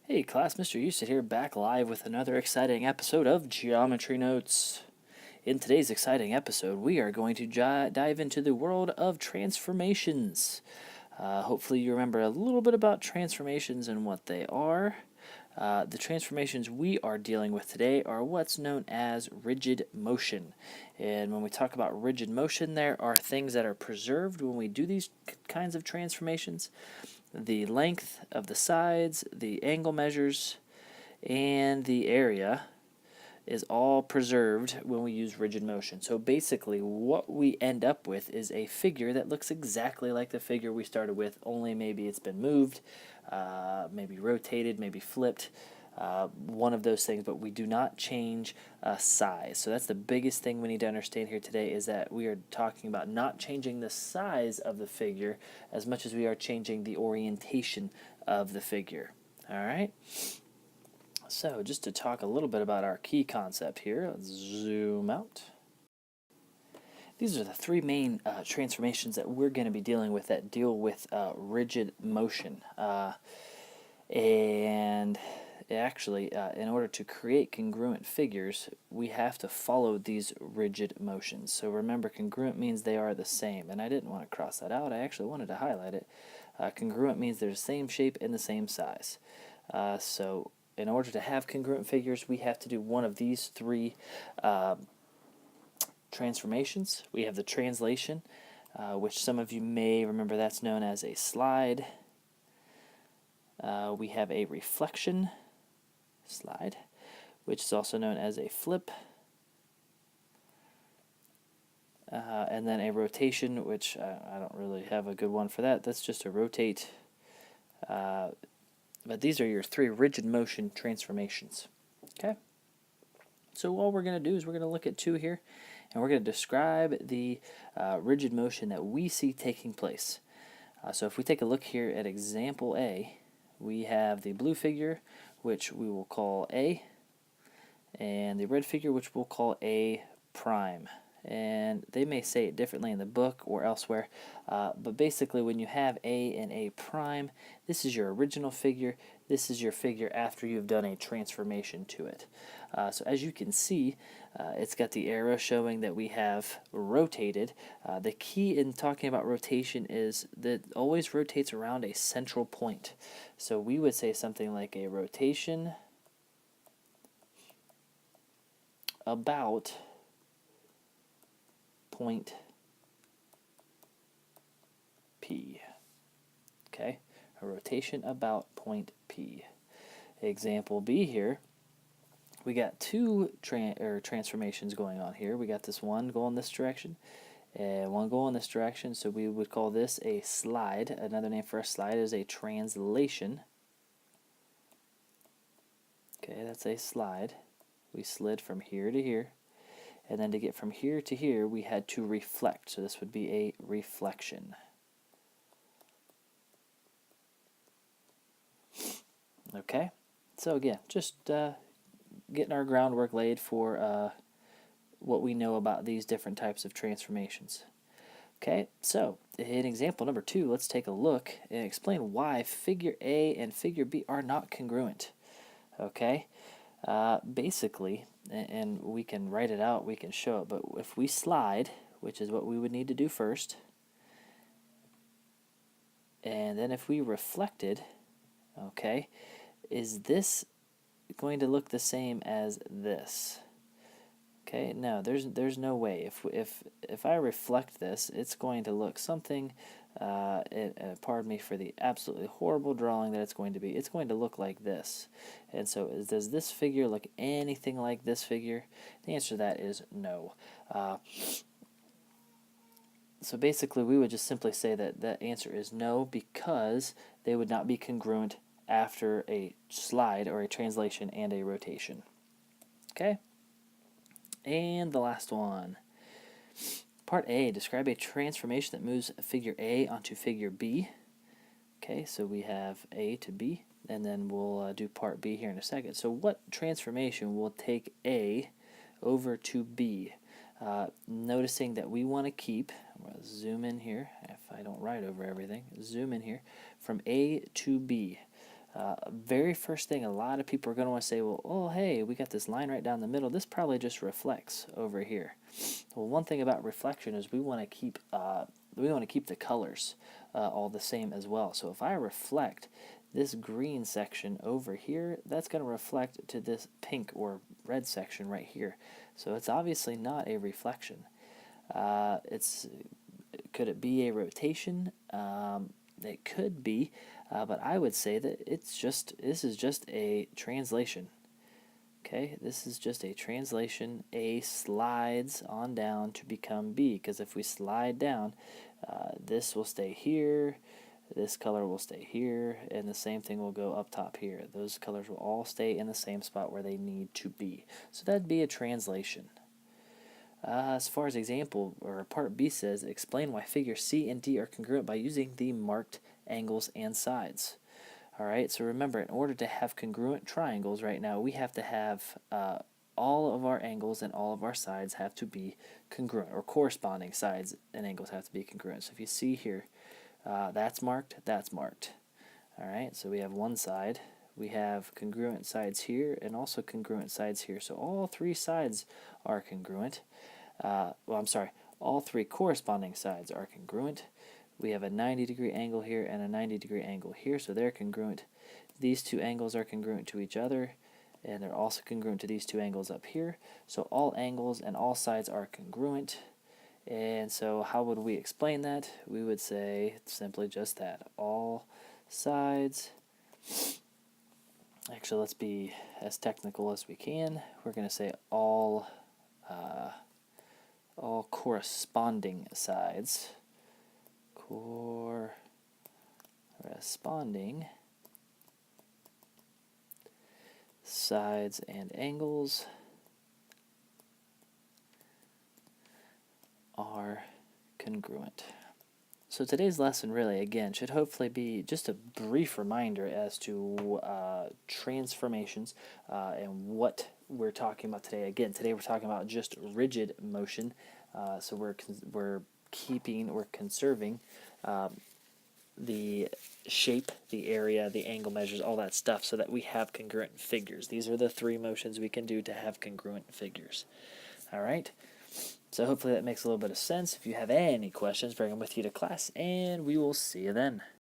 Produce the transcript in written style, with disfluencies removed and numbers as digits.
Hey class, Mr. Houston here, back live with another exciting episode of Geometry Notes. In today's exciting episode, we are going to dive into the world of transformations. Hopefully you remember a little bit about transformations and what they are. The transformations we are dealing with today are what's known as rigid motion. And when we talk about rigid motion, there are things that are preserved when we do these kinds of transformations. The length of the sides, the angle measures, and the area is all preserved when we use rigid motion. So basically what we end up with is a figure that looks exactly like the figure we started with, only maybe it's been moved, maybe rotated, maybe flipped, one of those things, but we do not change size. So that's the biggest thing we need to understand here today, is that we are talking about not changing the size of the figure as much as we are changing the orientation of the figure. All right? So just to talk a little bit about our key concept here, let's zoom out. These are the three main transformations that we're going to be dealing with that deal with rigid motion. And actually, in order to create congruent figures, we have to follow these rigid motions. So remember, congruent means they are the same. And I didn't want to cross that out. I actually wanted to highlight it. Congruent means they're the same shape and the same size. So in order to have congruent figures, we have to do one of these three transformations. We have the translation, which some of you may remember that's known as a slide. We have a reflection, slide, which is also known as a flip. And then a rotation, which I don't really have a good one for that. That's just a rotate. But these are your three rigid motion transformations. Okay? So all we're going to do is we're going to look at two here, and we're going to describe the rigid motion that we see taking place. So if we take a look here at example A, we have the blue figure, which we will call A, and the red figure, which we'll call A prime. And they may say it differently in the book or elsewhere, but basically when you have A and A prime, this is your original figure, this is your figure after you've done a transformation to it. So as you can see, it's got the arrow showing that we have rotated. The key in talking about rotation is that it always rotates around a central point. So we would say something like a rotation about point P. Okay, a rotation about point P. Example B here, we got two transformations going on here. We got this one going this direction and one going this direction, so we would call this a slide. Another name for a slide is a translation. Okay, that's a slide. We slid from here to here. And then to get from here to here, we had to reflect. So this would be a reflection. Okay, so again, just getting our groundwork laid for what we know about these different types of transformations. Okay, so in example number 2, let's take a look and explain why figure A and figure B are not congruent. Okay, basically, and we can write it out, we can show it, but if we slide, which is what we would need to do first, and then if we reflected, okay, is this going to look the same as this? Okay, no, there's no way. If I reflect this, it's going to look something, pardon me for the absolutely horrible drawing that it's going to be. It's going to look like this. And so does this figure look anything like this figure? The answer to that is no. So basically we would just simply say that that answer is no, because they would not be congruent after a slide or a translation and a rotation. Okay? And the last one. Part A, describe a transformation that moves figure A onto figure B. Okay, so we have A to B, and then we'll do part B here in a second. So what transformation will take A over to B? Noticing that we want to keep, I'm going to zoom in here, if I don't write over everything, zoom in here, from A to B. Very first thing, a lot of people are going to want to say, well, oh, hey, we got this line right down the middle. This probably just reflects over here. Well, one thing about reflection is we want to keep the colors all the same as well. So if I reflect this green section over here, that's going to reflect to this pink or red section right here. So it's obviously not a reflection. Could it be a rotation? It could be, but I would say that this is just a translation. Okay, this is just a translation. A slides on down to become B, because if we slide down, this will stay here, this color will stay here, and the same thing will go up top here. Those colors will all stay in the same spot where they need to be. So that'd be a translation. As far as example, or part B says, explain why figures C and D are congruent by using the marked angles and sides. All right, so remember, in order to have congruent triangles right now, we have to have all of our angles and all of our sides have to be congruent, or corresponding sides and angles have to be congruent. So if you see here, that's marked, that's marked. All right, so we have one side. We have congruent sides here and also congruent sides here. So all three sides are congruent. All three corresponding sides are congruent. We have a 90-degree angle here and a 90-degree angle here, so they're congruent. These two angles are congruent to each other, and they're also congruent to these two angles up here. So all angles and all sides are congruent. And so how would we explain that? We would say simply just that. All sides. Actually, let's be as technical as we can. We're going to say all corresponding sides. Corresponding sides and angles are congruent. So today's lesson really, again, should hopefully be just a brief reminder as to transformations and what we're talking about today. Again, today we're talking about just rigid motion. So we're conserving the shape, the area, the angle measures, all that stuff, so that we have congruent figures. These are the three motions we can do to have congruent figures. All right? So hopefully that makes a little bit of sense. If you have any questions, bring them with you to class, and we will see you then.